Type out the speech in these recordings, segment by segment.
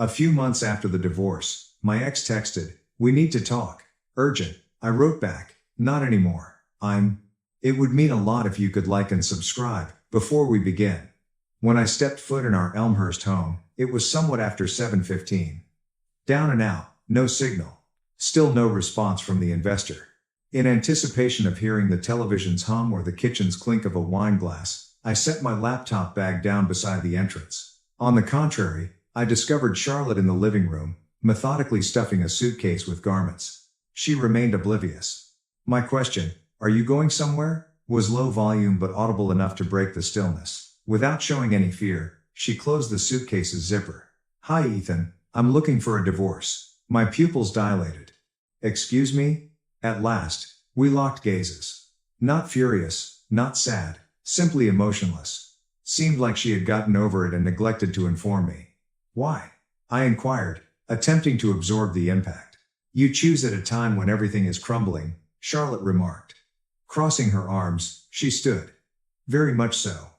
A few months after the divorce, my ex texted, "We need to talk. Urgent." I wrote back, "Not anymore. It would mean a lot if you could like and subscribe before we begin." When I stepped foot in our Elmhurst home, it was somewhat after 7:15. Down and out, no signal. Still no response from the investor. In anticipation of hearing the television's hum or the kitchen's clink of a wine glass, I set my laptop bag down beside the entrance. On the contrary, I discovered Charlotte in the living room, methodically stuffing a suitcase with garments. She remained oblivious. My question, "Are you going somewhere?" was low volume but audible enough to break the stillness. Without showing any fear, she closed the suitcase's zipper. "Hi Ethan, I'm looking for a divorce." My pupils dilated. "Excuse me?" At last, we locked gazes. Not furious, not sad, simply emotionless. Seemed like she had gotten over it and neglected to inform me. "Why?" I inquired, attempting to absorb the impact. "You choose at a time when everything is crumbling," Charlotte remarked. Crossing her arms, she stood. "Very much so.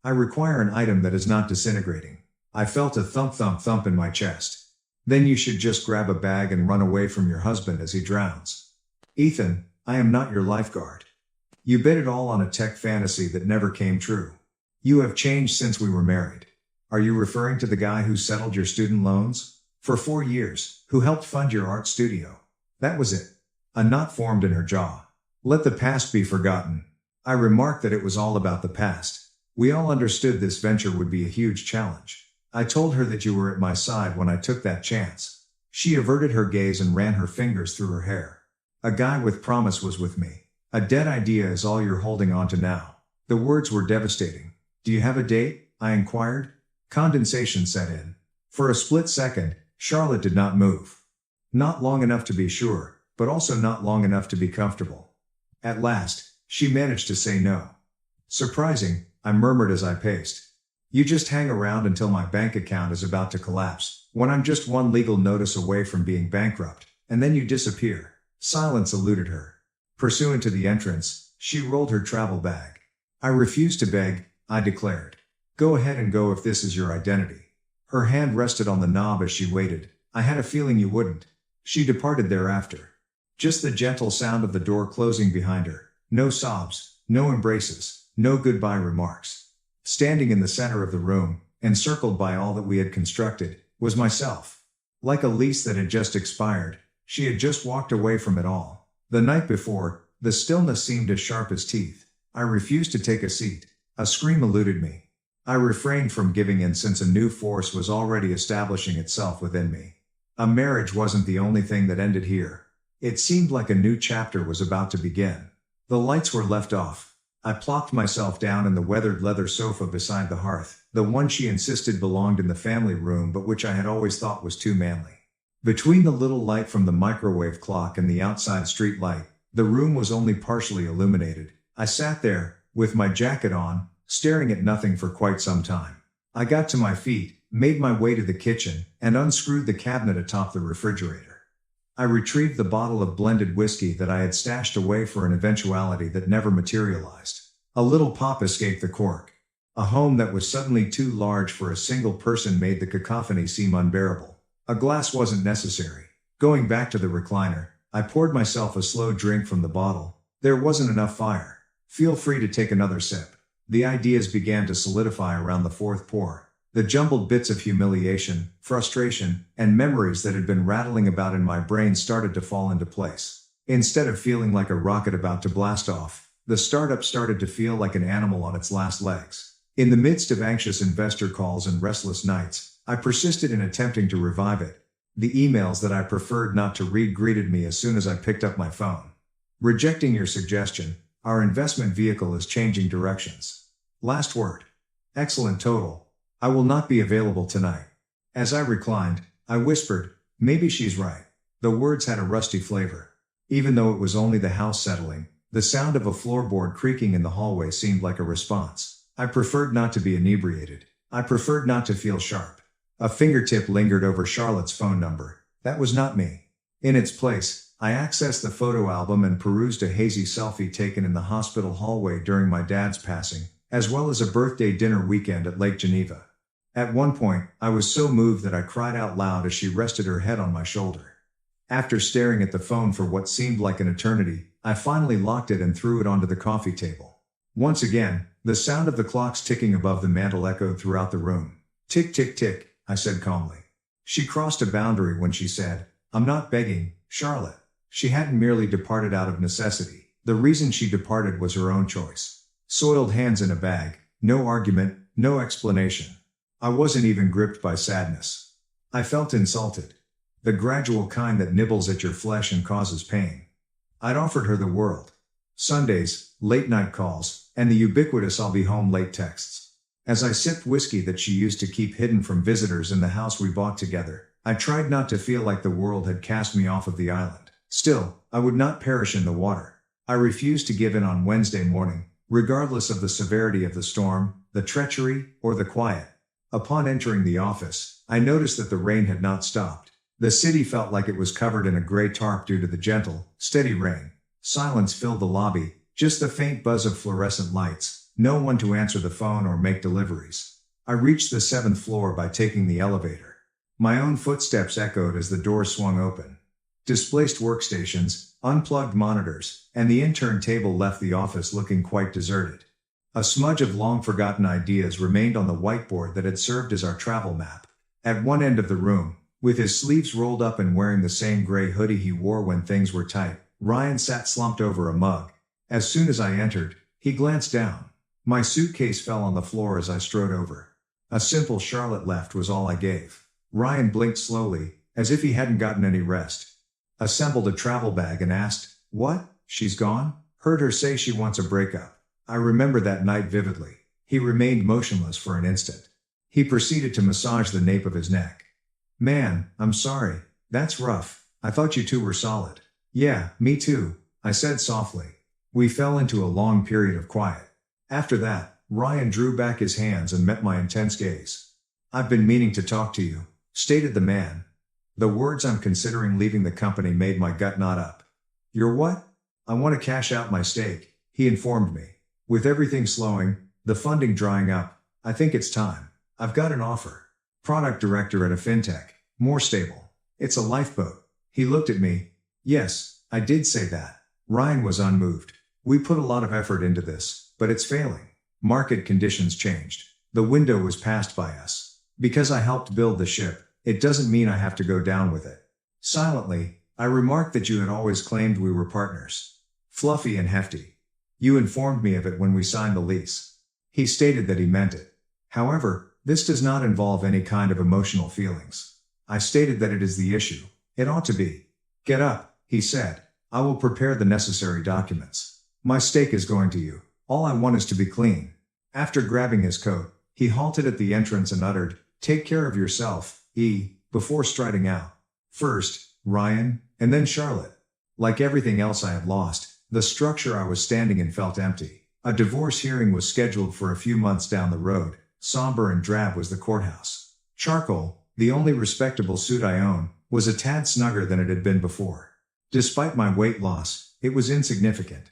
I require an item that is not disintegrating." I felt a thump thump thump in my chest. "Then you should just grab a bag and run away from your husband as he drowns." "Ethan, I am not your lifeguard. You bet it all on a tech fantasy that never came true. You have changed since we were married." "Are you referring to the guy who settled your student loans for 4 years, who helped fund your art studio?" That was it. A knot formed in her jaw. "Let the past be forgotten." I remarked that it was all about the past. We all understood this venture would be a huge challenge. I told her that you were at my side when I took that chance. She averted her gaze and ran her fingers through her hair. "A guy with promise was with me. A dead idea is all you're holding on to now." The words were devastating. "Do you have a date?" I inquired. Condensation set in. For a split second, Charlotte did not move. Not long enough to be sure, but also not long enough to be comfortable. At last, she managed to say no. "Surprising," I murmured as I paced. "You just hang around until my bank account is about to collapse, when I'm just one legal notice away from being bankrupt, and then you disappear." Silence eluded her. Pursuant to the entrance, she rolled her travel bag. "I refuse to beg," I declared. "Go ahead and go if this is your identity." Her hand rested on the knob as she waited. "I had a feeling you wouldn't." She departed thereafter. Just the gentle sound of the door closing behind her. No sobs, no embraces, no goodbye remarks. Standing in the center of the room, encircled by all that we had constructed, was myself. Like a lease that had just expired, she had just walked away from it all. The night before, the stillness seemed as sharp as teeth. I refused to take a seat. A scream eluded me. I refrained from giving in since a new force was already establishing itself within me. A marriage wasn't the only thing that ended here. It seemed like a new chapter was about to begin. The lights were left off. I plopped myself down in the weathered leather sofa beside the hearth, the one she insisted belonged in the family room but which I had always thought was too manly. Between the little light from the microwave clock and the outside street light, the room was only partially illuminated. I sat there, with my jacket on, staring at nothing for quite some time. I got to my feet, made my way to the kitchen, and unscrewed the cabinet atop the refrigerator. I retrieved the bottle of blended whiskey that I had stashed away for an eventuality that never materialized. A little pop escaped the cork. A home that was suddenly too large for a single person made the cacophony seem unbearable. A glass wasn't necessary. Going back to the recliner, I poured myself a slow drink from the bottle. There wasn't enough fire. "Feel free to take another sip." The ideas began to solidify around the fourth pour. The jumbled bits of humiliation, frustration, and memories that had been rattling about in my brain started to fall into place. Instead of feeling like a rocket about to blast off, the startup started to feel like an animal on its last legs. In the midst of anxious investor calls and restless nights, I persisted in attempting to revive it. The emails that I preferred not to read greeted me as soon as I picked up my phone. "Rejecting your suggestion. Our investment vehicle is changing directions. Last word. Excellent total. I will not be available tonight." As I reclined, I whispered, "Maybe she's right." The words had a rusty flavor. Even though it was only the house settling, the sound of a floorboard creaking in the hallway seemed like a response. I preferred not to be inebriated. I preferred not to feel sharp. A fingertip lingered over Charlotte's phone number. That was not me. In its place, I accessed the photo album and perused a hazy selfie taken in the hospital hallway during my dad's passing, as well as a birthday dinner weekend at Lake Geneva. At one point, I was so moved that I cried out loud as she rested her head on my shoulder. After staring at the phone for what seemed like an eternity, I finally locked it and threw it onto the coffee table. Once again, the sound of the clocks ticking above the mantel echoed throughout the room. Tick, tick, tick, I said calmly. She crossed a boundary when she said, "I'm not begging, Charlotte." She hadn't merely departed out of necessity. The reason she departed was her own choice. Soiled hands in a bag, no argument, no explanation. I wasn't even gripped by sadness. I felt insulted. The gradual kind that nibbles at your flesh and causes pain. I'd offered her the world. Sundays, late night calls, and the ubiquitous "I'll be home late" texts. As I sipped whiskey that she used to keep hidden from visitors in the house we bought together, I tried not to feel like the world had cast me off of the island. Still, I would not perish in the water. I refused to give in on Wednesday morning, regardless of the severity of the storm, the treachery, or the quiet. Upon entering the office, I noticed that the rain had not stopped. The city felt like it was covered in a gray tarp due to the gentle, steady rain. Silence filled the lobby, just the faint buzz of fluorescent lights, no one to answer the phone or make deliveries. I reached the 7th floor by taking the elevator. My own footsteps echoed as the door swung open. Displaced workstations, unplugged monitors, and the intern table left the office looking quite deserted. A smudge of long-forgotten ideas remained on the whiteboard that had served as our travel map. At one end of the room, with his sleeves rolled up and wearing the same gray hoodie he wore when things were tight, Ryan sat slumped over a mug. As soon as I entered, he glanced down. My suitcase fell on the floor as I strode over. A simple "Charlotte left" was all I gave. Ryan blinked slowly, as if he hadn't gotten any rest. Assembled a travel bag and asked, "What? She's gone?" Heard her say she wants a breakup. I remember that night vividly. He remained motionless for an instant. He proceeded to massage the nape of his neck. "Man, I'm sorry. That's rough. I thought you two were solid." "Yeah, me too," I said softly. We fell into a long period of quiet. After that, Ryan drew back his hands and met my intense gaze. "I've been meaning to talk to you," stated the man. The words "I'm considering leaving the company" made my gut knot up. "You're what?" "I want to cash out my stake," he informed me. "With everything slowing, the funding drying up, I think it's time. I've got an offer. Product director at a fintech, more stable. It's a lifeboat." He looked at me. "Yes, I did say that." Ryan was unmoved. "We put a lot of effort into this, but it's failing. Market conditions changed. The window was passed by us. Because I helped build the ship, it doesn't mean I have to go down with it." Silently, I remarked that you had always claimed we were partners. Fluffy and hefty. "You informed me of it when we signed the lease." He stated that he meant it. "However, this does not involve any kind of emotional feelings." I stated that it is the issue. It ought to be. "Get up," he said. "I will prepare the necessary documents. My stake is going to you. All I want is to be clean." After grabbing his coat, he halted at the entrance and uttered, "Take care of yourself, before striding out. First, Ryan, and then Charlotte. Like everything else I had lost, the structure I was standing in felt empty. A divorce hearing was scheduled for a few months down the road. Somber and drab was the courthouse. Charcoal, the only respectable suit I own, was a tad snugger than it had been before. Despite my weight loss, it was insignificant.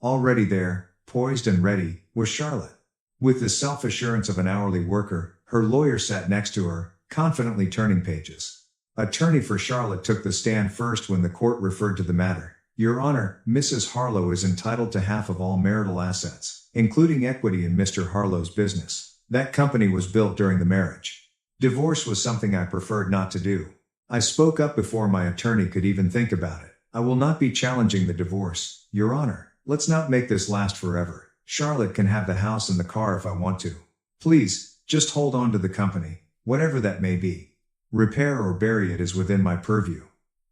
Already there, poised and ready, was Charlotte. With the self-assurance of an hourly worker, her lawyer sat next to her, confidently turning pages. Attorney for Charlotte took the stand first when the court referred to the matter. "Your Honor, Mrs. Harlow is entitled to half of all marital assets, including equity in Mr. Harlow's business. That company was built during the marriage. Divorce was something I preferred not to do." I spoke up before my attorney could even think about it. "I will not be challenging the divorce, Your Honor. Let's not make this last forever. Charlotte can have the house and the car if I want to. Please, just hold on to the company, whatever that may be. Repair or bury it is within my purview."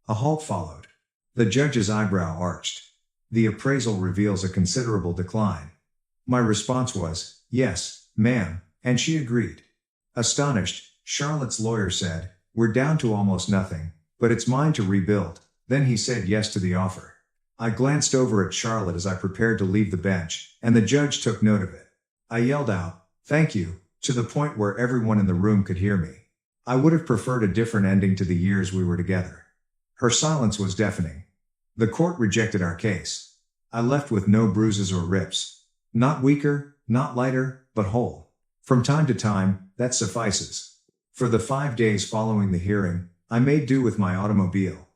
A halt followed. The judge's eyebrow arched. "The appraisal reveals a considerable decline." My response was, "Yes, ma'am," and she agreed. Astonished, Charlotte's lawyer said, "We're down to almost nothing, but it's mine to rebuild." Then he said yes to the offer. I glanced over at Charlotte as I prepared to leave the bench, and the judge took note of it. I yelled out, "Thank you," to the point where everyone in the room could hear me. I would have preferred a different ending to the years we were together. Her silence was deafening. The court rejected our case. I left with no bruises or rips. Not weaker, not lighter, but whole. From time to time, That suffices. For the 5 days following the hearing, I made do with my automobile.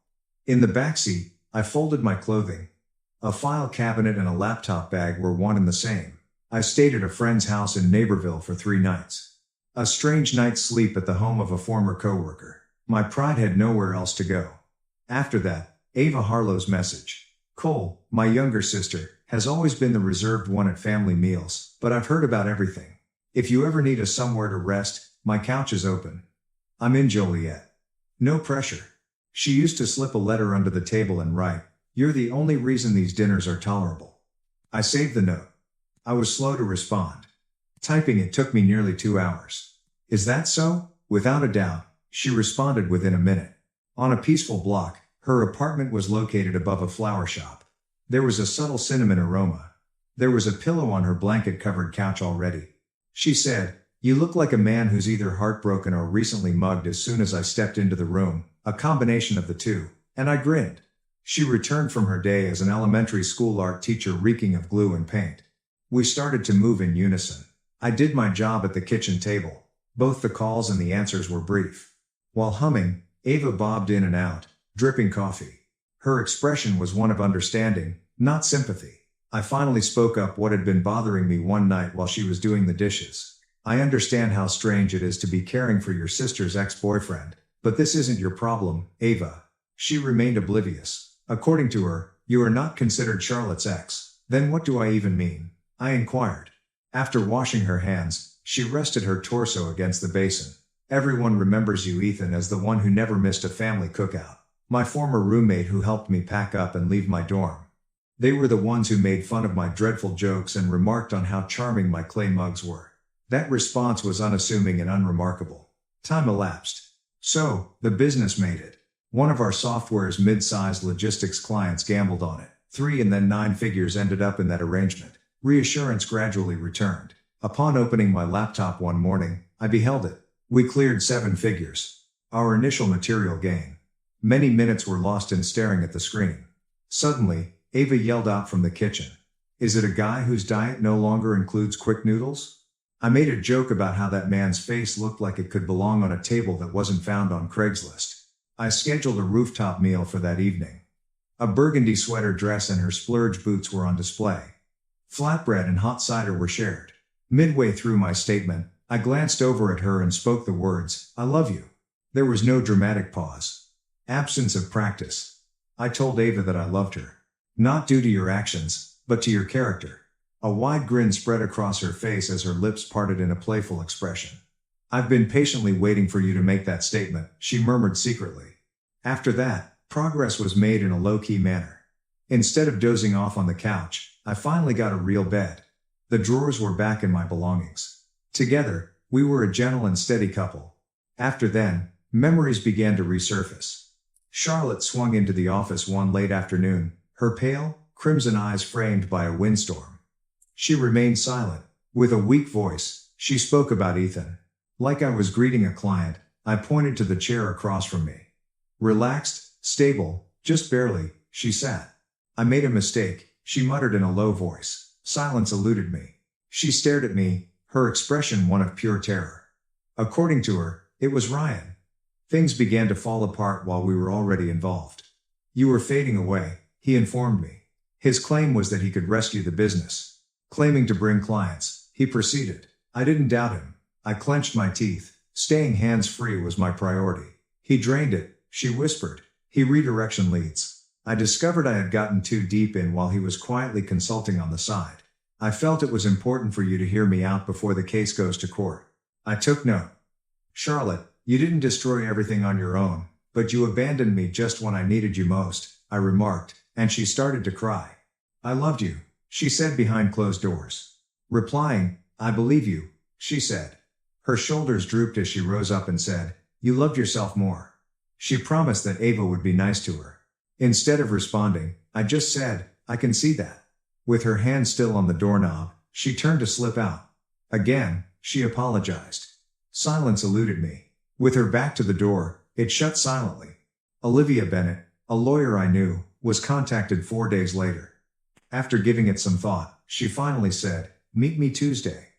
In the backseat, I folded my clothing. A file cabinet and a laptop bag were one and the same. I stayed at a friend's house in Naperville for 3 nights. A strange night's sleep at the home of a former coworker. My pride had nowhere else to go. After that, Ava Harlow's message. Cole, my younger sister, has always been the reserved one at family meals, but I've heard about everything. If you ever need a somewhere to rest, my couch is open. I'm in Joliet. No pressure. She used to slip a letter under the table and write, "You're the only reason these dinners are tolerable." I saved the note. I was slow to respond. Typing it took me nearly 2 hours. Is that so? Without a doubt, she responded within a minute. On a peaceful block, her apartment was located above a flower shop. There was a subtle cinnamon aroma. There was a pillow on her blanket-covered couch already. She said, "You look like a man who's either heartbroken or recently mugged." As soon as I stepped into the room, a combination of the two, and I grinned. She returned from her day as an elementary school art teacher reeking of glue and paint. We started to move in unison. I did my job at the kitchen table. Both the calls and the answers were brief. While humming, Ava bobbed in and out, dripping coffee. Her expression was one of understanding, not sympathy. I finally spoke up what had been bothering me one night while she was doing the dishes. "I understand how strange it is to be caring for your sister's ex-boyfriend, but this isn't your problem, Ava." She remained oblivious. According to her, "You are not considered Charlotte's ex." Then what do I even mean? I inquired. After washing her hands, she rested her torso against the basin. "Everyone remembers you, Ethan, as the one who never missed a family cookout. My former roommate who helped me pack up and leave my dorm. They were the ones who made fun of my dreadful jokes and remarked on how charming my clay mugs were." That response was unassuming and unremarkable. Time elapsed. So, the business made it. One of our software's mid-sized logistics clients gambled on it. 3 and then 9 figures ended up in that arrangement. Reassurance gradually returned. Upon opening my laptop one morning, I beheld it. We cleared 7 figures. Our initial material gain. Many minutes were lost in staring at the screen. Suddenly, Ava yelled out from the kitchen. "Is it a guy whose diet no longer includes quick noodles?" I made a joke about how that man's face looked like it could belong on a table that wasn't found on Craigslist. I scheduled a rooftop meal for that evening. A burgundy sweater dress and her splurge boots were on display. Flatbread and hot cider were shared. Midway through my statement, I glanced over at her and spoke the words, "I love you." There was no dramatic pause. Absence of practice. I told Ava that I loved her. Not due to your actions, but to your character. A wide grin spread across her face as her lips parted in a playful expression. "I've been patiently waiting for you to make that statement," she murmured secretly. After that, progress was made in a low-key manner. Instead of dozing off on the couch, I finally got a real bed. The drawers were back in my belongings. Together, we were a gentle and steady couple. After then, memories began to resurface. Charlotte swung into the office one late afternoon, her pale, crimson eyes framed by a windstorm. She remained silent. With a weak voice, she spoke about Ethan. Like I was greeting a client, I pointed to the chair across from me. Relaxed, stable, just barely, she sat. "I made a mistake," she muttered in a low voice. Silence eluded me. She stared at me, her expression one of pure terror. According to her, it was Ryan. Things began to fall apart while we were already involved. "You were fading away," he informed me. His claim was that he could rescue the business. Claiming to bring clients, he proceeded. I didn't doubt him. I clenched my teeth. Staying hands-free was my priority. "He drained it," she whispered. "He redirection leads." I discovered I had gotten too deep in while he was quietly consulting on the side. "I felt it was important for you to hear me out before the case goes to court." I took note. "Charlotte, you didn't destroy everything on your own, but you abandoned me just when I needed you most," I remarked, and she started to cry. "I loved you," she said behind closed doors. Replying, "I believe you," she said. Her shoulders drooped as she rose up and said, "You loved yourself more." She promised that Ava would be nice to her. Instead of responding, I just said, "I can see that." With her hand still on the doorknob, she turned to slip out. Again, she apologized. Silence eluded me. With her back to the door, it shut silently. Olivia Bennett, a lawyer I knew, was contacted 4 days later. After giving it some thought, she finally said, "Meet me Tuesday."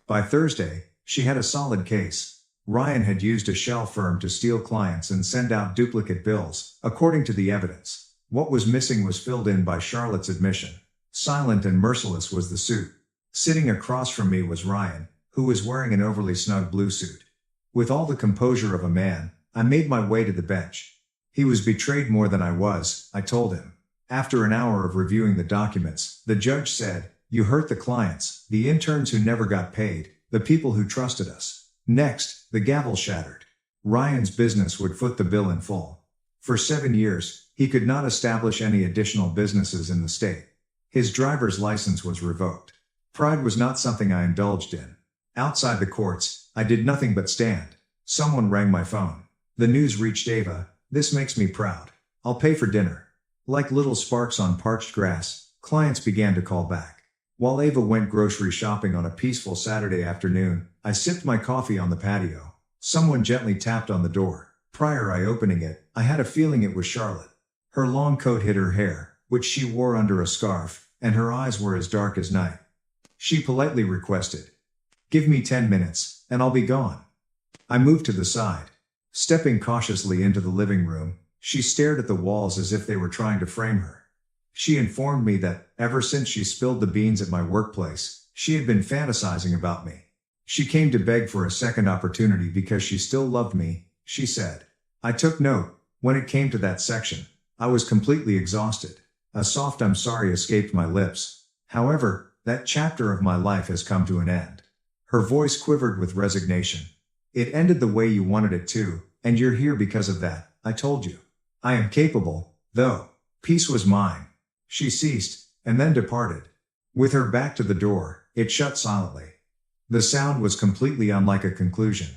By Thursday, She had a solid case. Ryan had used a shell firm to steal clients and send out duplicate bills, according to the evidence. What was missing was filled in by Charlotte's admission. Silent and merciless was the suit. Sitting across from me was Ryan, who was wearing an overly snug blue suit. With all the composure of a man, I made my way to the bench. He was betrayed more than I was, I told him. After an hour of reviewing the documents, the judge said, "You hurt the clients, the interns who never got paid, the people who trusted us." Next, the gavel shattered. Ryan's business would foot the bill in full. For 7 years, he could not establish any additional businesses in the state. His driver's license was revoked. Pride was not something I indulged in. Outside the courts, I did nothing but stand. Someone rang my phone. The news reached Ava. "This makes me proud. I'll pay for dinner." Like little sparks on parched grass, clients began to call back. While Ava went grocery shopping on a peaceful Saturday afternoon, I sipped my coffee on the patio. Someone gently tapped on the door. Prior to opening it, I had a feeling it was Charlotte. Her long coat hid her hair, which she wore under a scarf, and her eyes were as dark as night. She politely requested, "Give me 10 minutes, and I'll be gone." I moved to the side. Stepping cautiously into the living room, she stared at the walls as if they were trying to frame her. She informed me that, ever since she spilled the beans at my workplace, she had been fantasizing about me. She came to beg for a second opportunity because she still loved me, she said. I took note. When it came to that section, I was completely exhausted. A soft "I'm sorry" escaped my lips. However, that chapter of my life has come to an end. Her voice quivered with resignation. "It ended the way you wanted it to, and you're here because of that, I told you. I am capable, though. Peace was mine." She ceased, and then departed. With her back to the door, it shut silently. The sound was completely unlike a conclusion.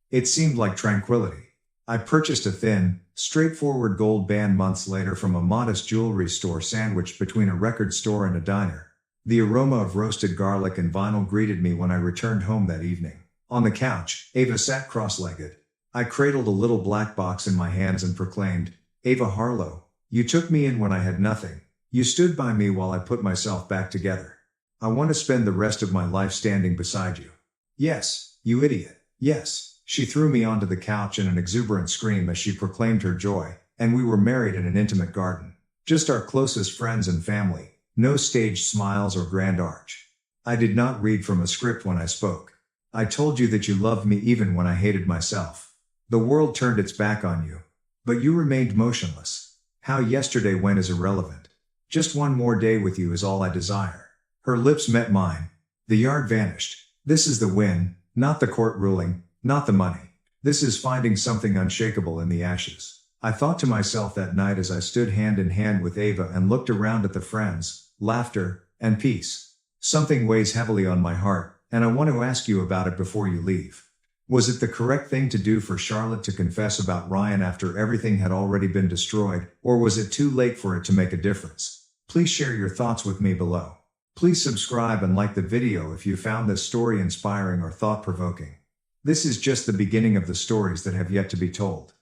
It seemed like tranquility. I purchased a thin, straightforward gold band months later from a modest jewelry store sandwiched between a record store and a diner. The aroma of roasted garlic and vinyl greeted me when I returned home that evening. On the couch, Ava sat cross-legged. I cradled a little black box in my hands and proclaimed, "Ava Harlow, you took me in when I had nothing. You stood by me while I put myself back together. I want to spend the rest of my life standing beside you." "Yes, you idiot. Yes." She threw me onto the couch in an exuberant scream as she proclaimed her joy, and we were married in an intimate garden. Just our closest friends and family. No staged smiles or grand arch. I did not read from a script when I spoke. I told you that you loved me even when I hated myself. The world turned its back on you. But you remained motionless. How yesterday went is irrelevant. Just one more day with you is all I desire. Her lips met mine. The yard vanished. This is the win, not the court ruling, not the money. This is finding something unshakable in the ashes. I thought to myself that night as I stood hand in hand with Ava and looked around at the friends, laughter, and peace. Something weighs heavily on my heart, and I want to ask you about it before you leave. Was it the correct thing to do for Charlotte to confess about Ryan after everything had already been destroyed, or was it too late for it to make a difference? Please share your thoughts with me below. Please subscribe and like the video if you found this story inspiring or thought-provoking. This is just the beginning of the stories that have yet to be told.